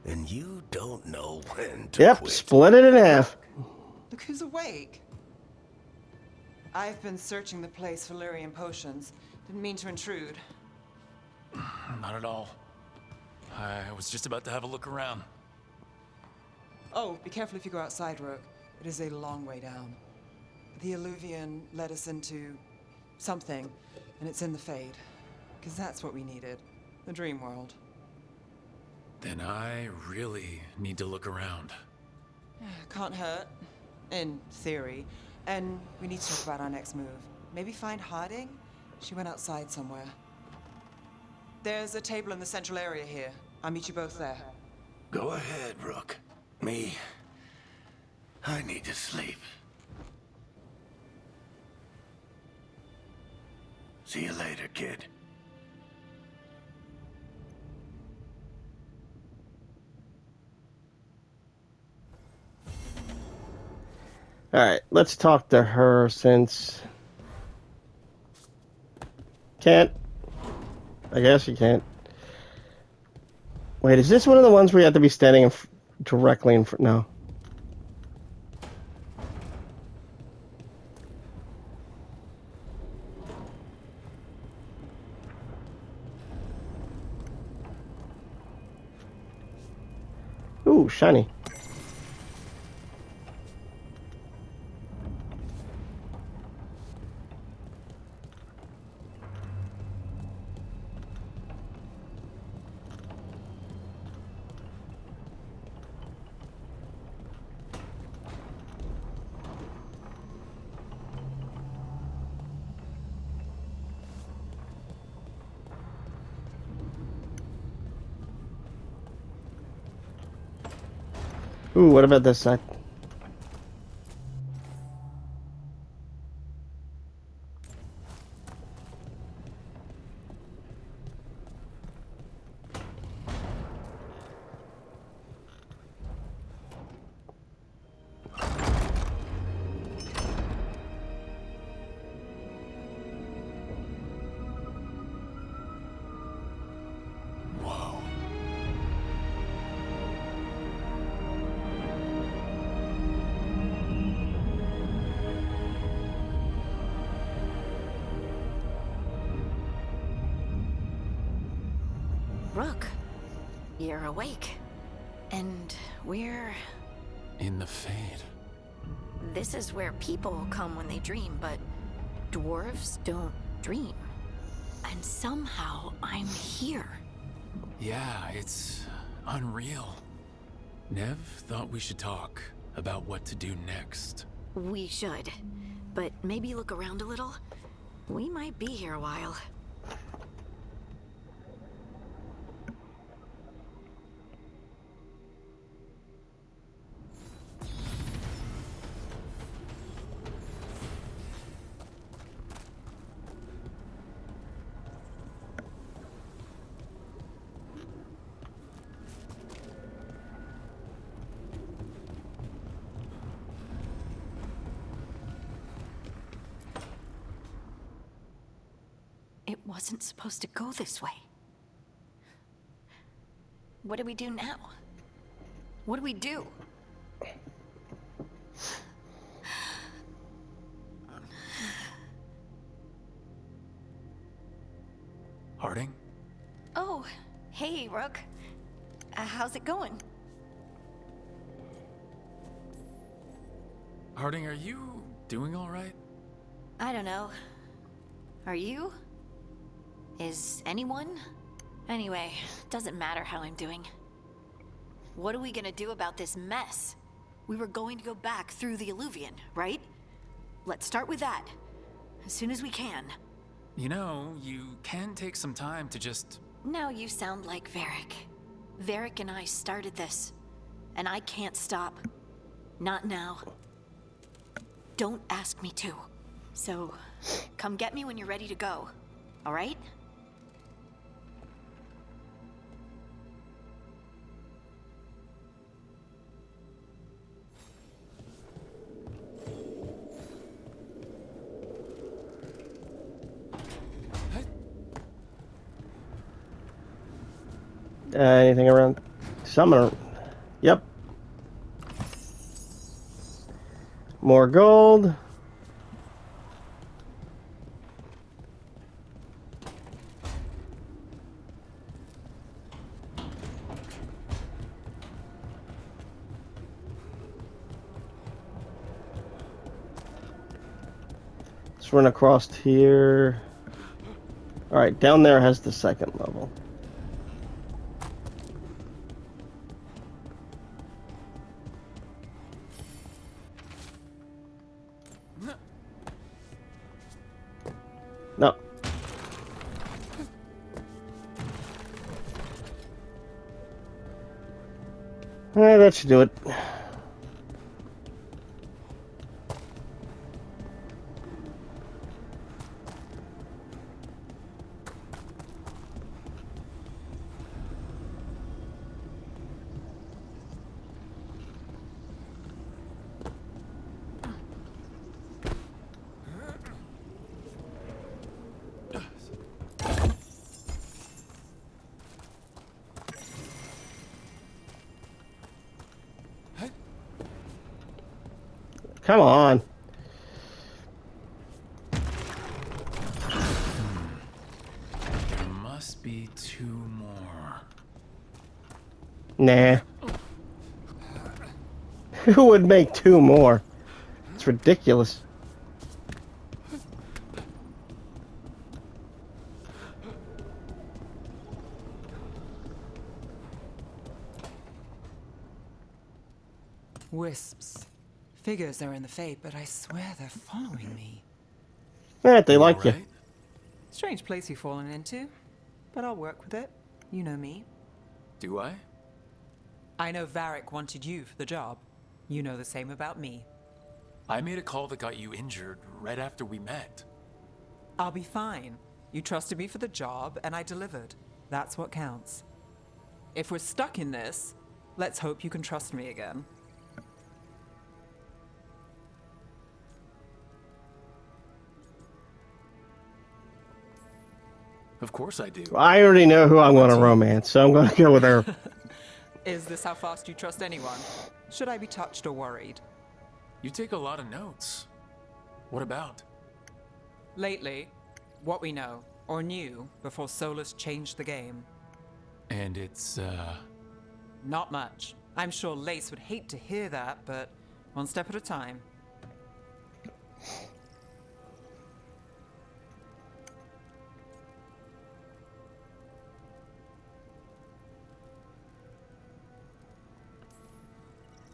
And you don't know when to Yep, quit. split it in half. Look who's awake. I've been searching the place for Lyrian potions. Didn't mean to intrude. Not at all. I was just about to have a look around. Oh, be careful if you go outside, Rook. It is a long way down. The Illuvian led us into something, and it's in the Fade. Because that's what we needed. The dream world. Then I really need to look around. Can't hurt. In theory. And we need to talk about our next move. Maybe find Harding? She went outside somewhere. There's a table in the central area here. I'll meet you both there. Go ahead, Rook. Me, I need to sleep. See you later, kid. Alright, let's talk to her since... Can't. I guess you can't. Wait, is this one of the ones where you have to be standing directly in front? No. Ooh, shiny. Ooh, what about this side? Whoa. Rook, you're awake. And we're... In the Fade. This is where people come when they dream, but dwarves don't dream. And somehow I'm here. Yeah, it's unreal. Nev thought we should talk about what to do next. We should. But maybe look around a little. We might be here a while. It wasn't supposed to go this way. What do we do now? What do we do? Harding? Oh, hey, Rook. How's it going? Harding, are you doing all right? I don't know. Are you? Is anyone? Anyway, doesn't matter how I'm doing. What are we gonna do about this mess? We were going to go back through the Illuvian, right? Let's start with that. As soon as we can. You know, you can take some time to just... Now you sound like Varric. Varric and I started this. And I can't stop. Not now. Don't ask me to. So, come get me when you're ready to go. All right? Anything around Summoner. Yep. More gold. Let's run across here. Alright, down there has the second level. No. That should do it. Come on. There must be 2 more. Nah. Who would make 2 more? It's ridiculous. Wisps. Figures are in the fate, but I swear they're following me. They like you. Alright? Strange place you've fallen into, but I'll work with it. You know me. Do I? I know Varric wanted you for the job. You know the same about me. I made a call that got you injured right after we met. I'll be fine. You trusted me for the job, and I delivered. That's what counts. If we're stuck in this, let's hope you can trust me again. Of course I do. I already know who I'm going to romance, so I'm going to go with her. Is this how fast you trust anyone? Should I be touched or worried? You take a lot of notes. What about? Lately, what we know, or knew, before Solus changed the game. And it's, Not much. I'm sure Lace would hate to hear that, but one step at a time.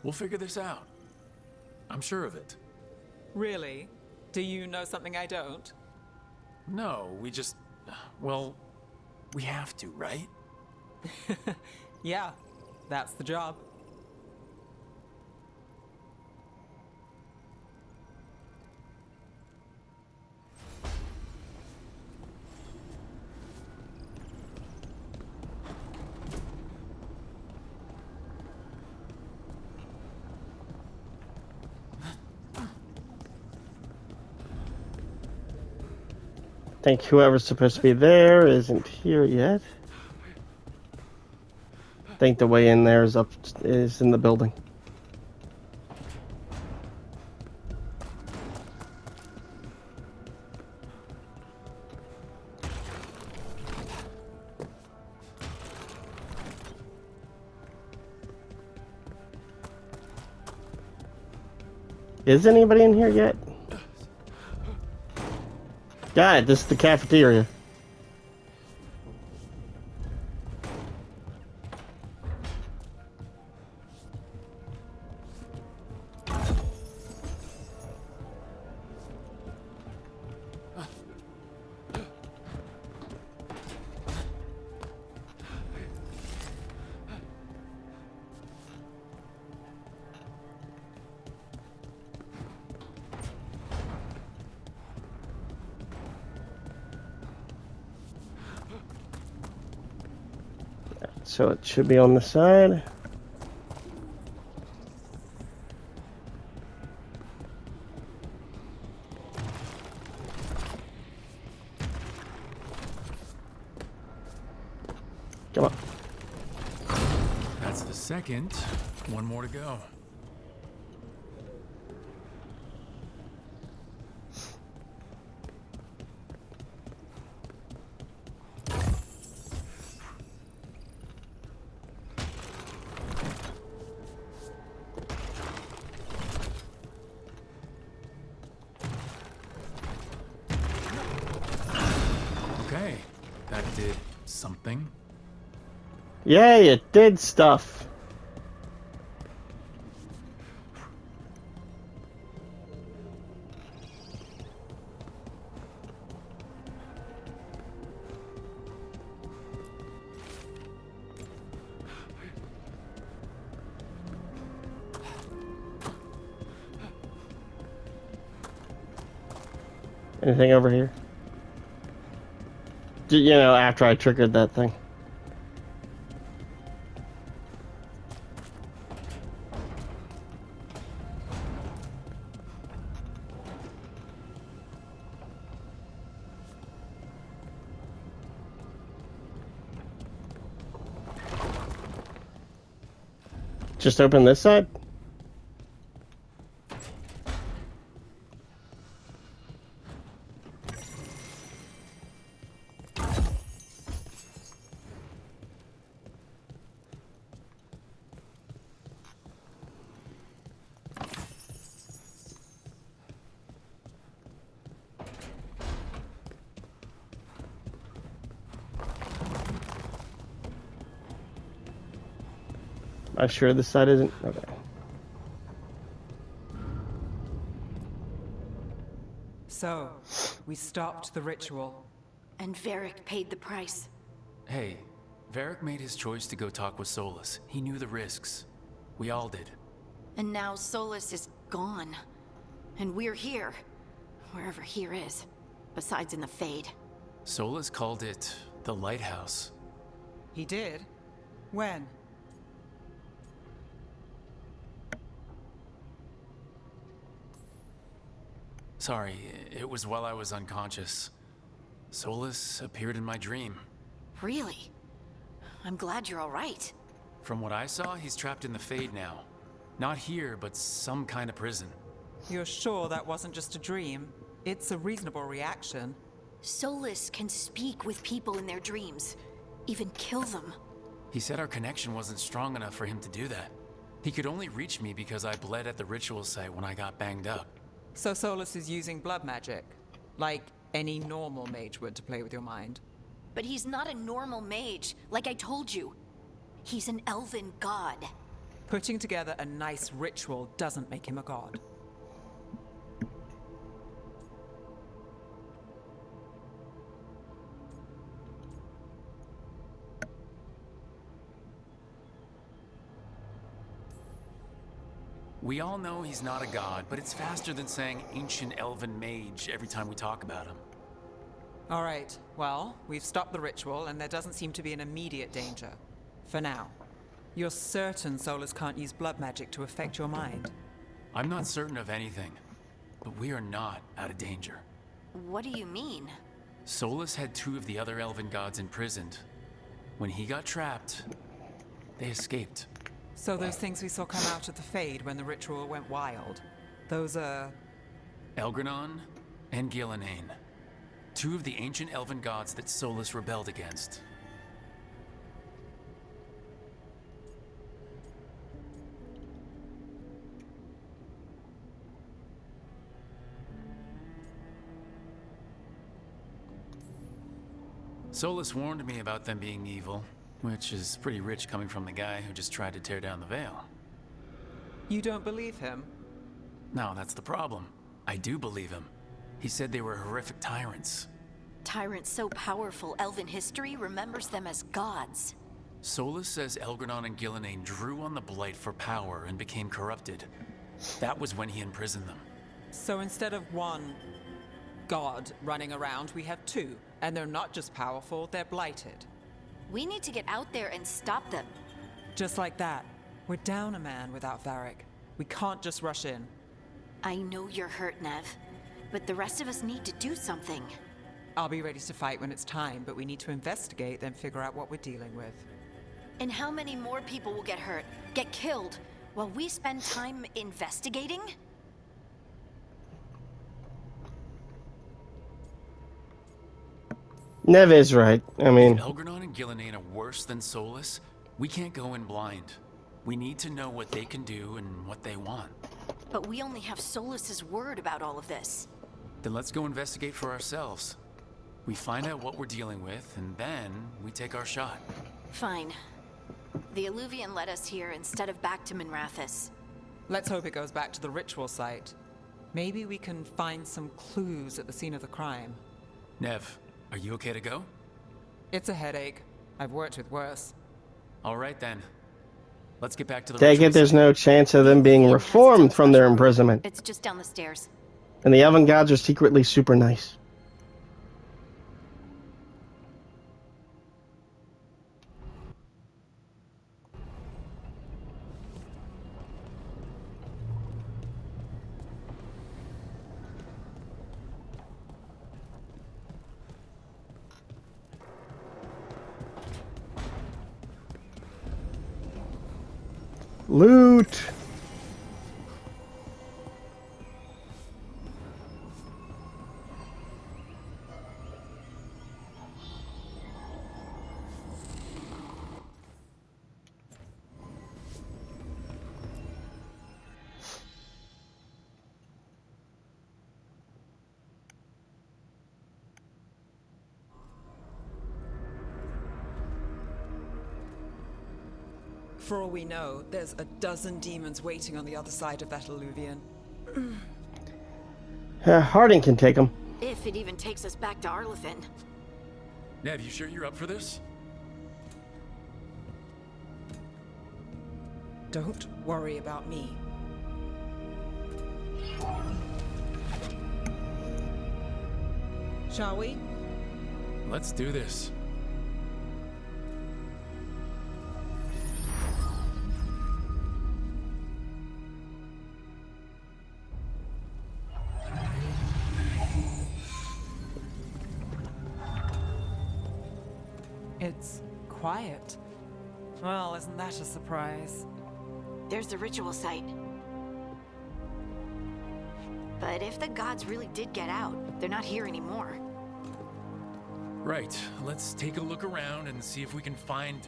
We'll figure this out. I'm sure of it. Really? Do you know something I don't? No, we just... Well, we have to, right? Yeah, that's the job. I think whoever's supposed to be there isn't here yet. I think the way in there is in the building. Is anybody in here yet? God, this is the cafeteria. So it should be on the side. Come on. That's the Second, one more to go. Okay, that did something. Yay, it did stuff. Anything over here? You know, after I triggered that thing. Just open this side? Am I sure this side isn't? Okay. So, we stopped the ritual. And Varric paid the price. Hey, Varric made his choice to go talk with Solus. He knew the risks. We all did. And now Solus is gone. And we're here. Wherever here is. Besides in the Fade. Solus called it the Lighthouse. He did? When? Sorry, it was while I was unconscious. Solus appeared in my dream. Really? I'm glad you're all right. From what I saw, he's trapped in the Fade now. Not here, but some kind of prison. You're sure that wasn't just a dream? It's a reasonable reaction. Solus can speak with people in their dreams. Even kill them. He said our connection wasn't strong enough for him to do that. He could only reach me because I bled at the ritual site when I got banged up. So Solus is using blood magic? Like any normal mage would to play with your mind? But he's not a normal mage, like I told you. He's an elven god. Putting together a nice ritual doesn't make him a god. We all know he's not a god, but it's faster than saying ancient elven mage every time we talk about him. All right, well, we've stopped the ritual and there doesn't seem to be an immediate danger. For now. You're certain Solus can't use blood magic to affect your mind? I'm not certain of anything, but we are not out of danger. What do you mean? Solus had 2 of the other elven gods imprisoned. When he got trapped, they escaped. So those things we saw come out of the Fade when the ritual went wild, those are... Elgranon and Gillenane. 2 of the ancient elven gods that Solus rebelled against. Solus warned me about them being evil, which is pretty rich coming from the guy who just tried to tear down the veil. You don't believe him? No, that's the problem. I do believe him. He said they were horrific tyrants. Tyrants so powerful, elven history remembers them as gods. Solus says Elgranon and Gillenane drew on the Blight for power and became corrupted. That was when he imprisoned them. So instead of one god running around, we have 2. And they're not just powerful, they're blighted. We need to get out there and stop them. Just like that. We're down a man without Varric. We can't just rush in. I know you're hurt, Nev, but the rest of us need to do something. I'll be ready to fight when it's time, but we need to investigate, then figure out what we're dealing with. And how many more people will get hurt, get killed, while we spend time investigating? Nev is right. I mean, If Elgranon and Gillenane are worse than Solus, we can't go in blind. We need to know what they can do and what they want. But we only have Solus's word about all of this. Then let's go investigate for ourselves. We find out what we're dealing with, and then we take our shot. Fine. The Illuvian led us here instead of back to Minrathous. Let's hope it goes back to the ritual site. Maybe we can find some clues at the scene of the crime. Nev, are you okay to go? It's a headache. I've worked with worse. All right then. Let's get back to the take it ritual there's site. no chance of them being reformed from their imprisonment. It's just down the stairs. And the Elven gods are secretly super nice. Loot! For all we know, there's a dozen demons waiting on the other side of that Illuvian. Harding can take them. If it even takes us back to Arlethan. Nev, you sure you're up for this? Don't worry about me. Shall we? Let's do this. It's quiet. Well, isn't that a surprise? There's the ritual site. But if the gods really did get out, they're not here anymore. Right, let's take a look around and see if we can find...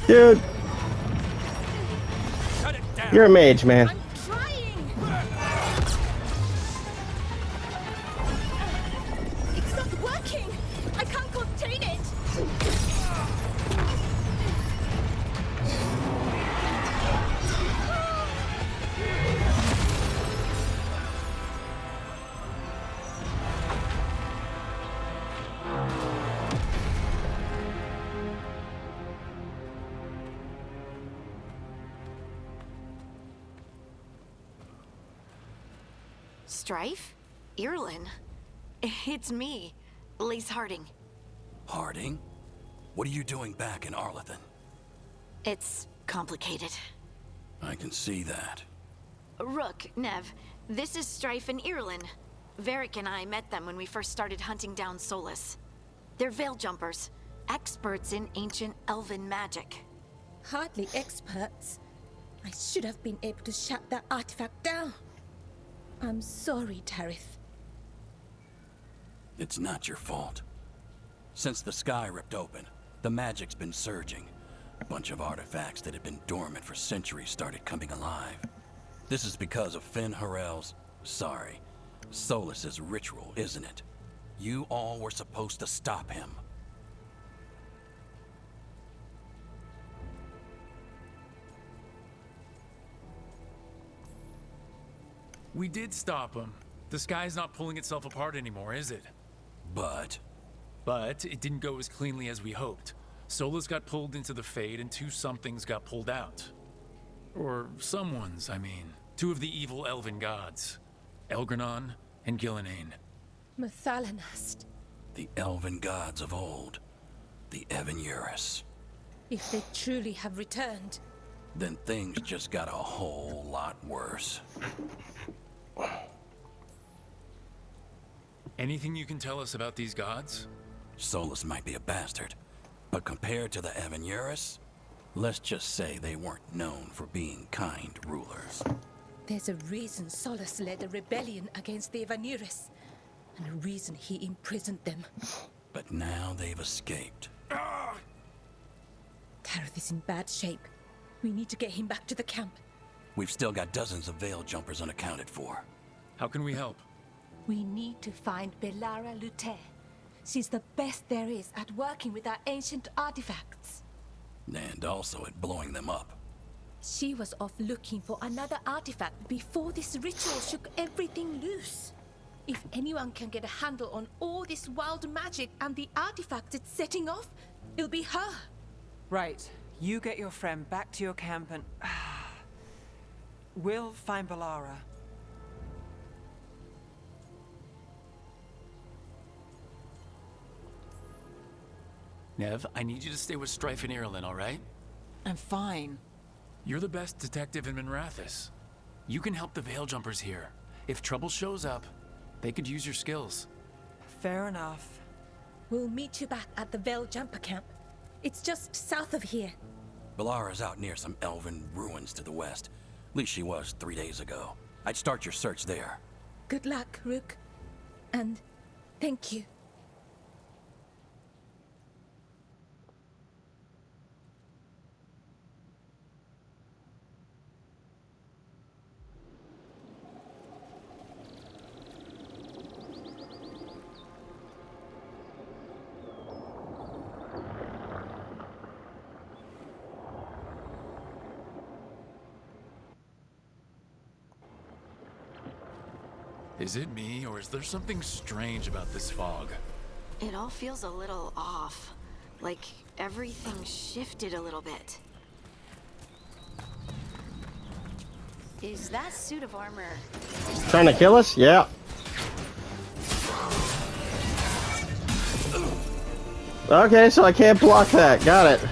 Dude, Shut it down! you're a mage, man. I'm trying! It's not working! I can't contain it! Strife? Irlin? It's me, Lise Harding. Harding? What are you doing back in Arlethan? It's complicated. I can see that. Rook, Nev, this is Strife and Irlin. Varric and I met them when we first started hunting down Solus. They're veil jumpers, experts in ancient elven magic. Hardly experts. I should have been able to shut that artifact down. I'm sorry, Tarith. It's not your fault. Since the sky ripped open, the magic's been surging. A bunch of artifacts that had been dormant for centuries started coming alive. This is because of Finn Harel's... sorry, Solus's ritual, isn't it? You all were supposed to stop him. We did stop him. The sky's not pulling itself apart anymore, is it? But But it didn't go as cleanly as we hoped. Solus got pulled into the Fade and two somethings got pulled out. Or someone's, I mean. Two of the evil elven gods. Elgranon and Gillenane. Mathalanast. The elven gods of old. The Veilguard. If they truly have returned, Then things just got a whole lot worse. Anything you can tell us about these gods? Solus might be a bastard, but compared to the Veilguard, let's just say they weren't known for being kind rulers. there's a reason Solus led a rebellion against the Veilguard, and a reason he imprisoned them. But now they've escaped. Tareth is in bad shape. We need to get him back to the camp. We've still got dozens of veil jumpers unaccounted for. How can we help? We need to find Belara Lute. She's the best there is at working with our ancient artifacts. And also at blowing them up. She was off looking for another artifact before this ritual shook everything loose. If anyone can get a handle on all this wild magic and the artifacts it's setting off, it'll be her. Right. You get your friend back to your camp and... we'll find Belara. Nev, I need you to stay with Strife and Ireland, all right? I'm fine. You're the best detective in Minrathous. You can help the Veil Jumpers here. If trouble shows up, they could use your skills. Fair enough. We'll meet you back at the Veil Jumper camp. It's just south of here. Belara's out near some elven ruins to the west. At least she was 3 days ago. I'd start your search there. Good luck, Rook. And thank you. Is it me, or is there something strange about this fog? It all feels a little off. Like everything shifted a little bit. Is that suit of armor? Trying to kill us? Yeah. Okay, so I can't block that. Got it.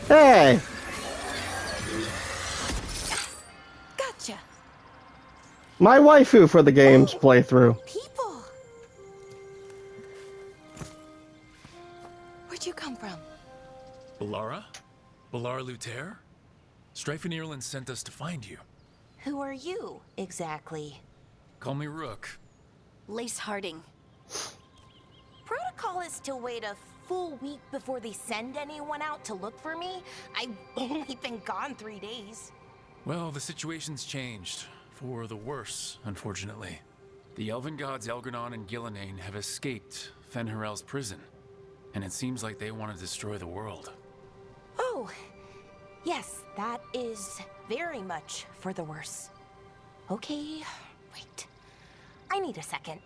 Hey! Gotcha. My waifu for the game's playthrough. People. Where'd you come from? Belara? Belara Luther? Strife and Ireland sent us to find you. Who are you, exactly? Call me Rook. Lace Harding. Protocol is to wait a full week before they send anyone out to look for me. I've only been gone 3 days. Well, the situation's changed. For the worse, unfortunately. The elven gods Elgranon and Gillenane have escaped Fen'Harel's prison. And it seems like they want to destroy the world. Oh, yes, that is very much for the worse. Okay, wait. I need a second.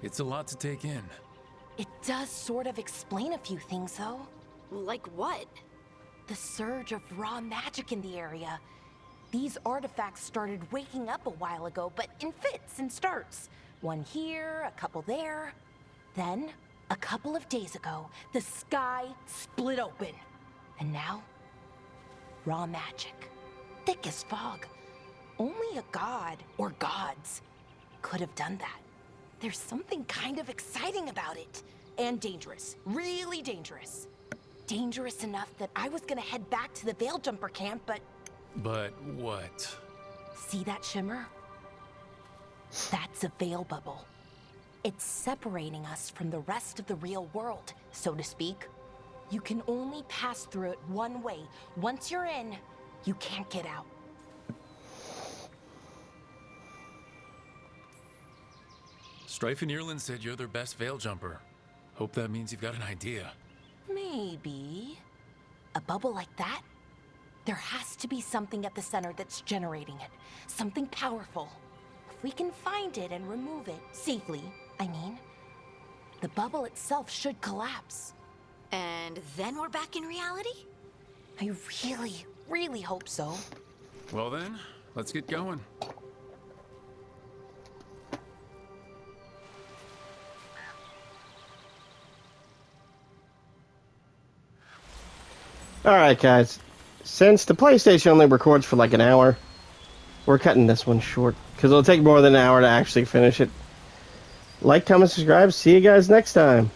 It's a lot to take in. It does sort of explain a few things, though. Like what? The surge of raw magic in the area. These artifacts started waking up a while ago, but in fits and starts. One here, a couple there. Then, a couple of days ago, the sky split open. And now, raw magic. Thick as fog. Only a god, or gods, could have done that. There's something kind of exciting about it. And dangerous. Really dangerous. Dangerous enough that I was gonna head back to the Veil Jumper camp, but... But what? See that shimmer? That's a veil bubble. It's separating us from the rest of the real world, so to speak. You can only pass through it one way. Once you're in, you can't get out. Strife and Ireland said you're their best veil jumper. Hope that means you've got an idea. Maybe. A bubble like that? There has to be something at the center that's generating it. Something powerful. If we can find it and remove it, safely, I mean, the bubble itself should collapse. And then we're back in reality? I really, really hope so. Well then, let's get going. Alright, guys. Since the PlayStation only records for like an hour, we're cutting this one short. Because it'll take more than an hour to actually finish it. Like, comment, subscribe. See you guys next time.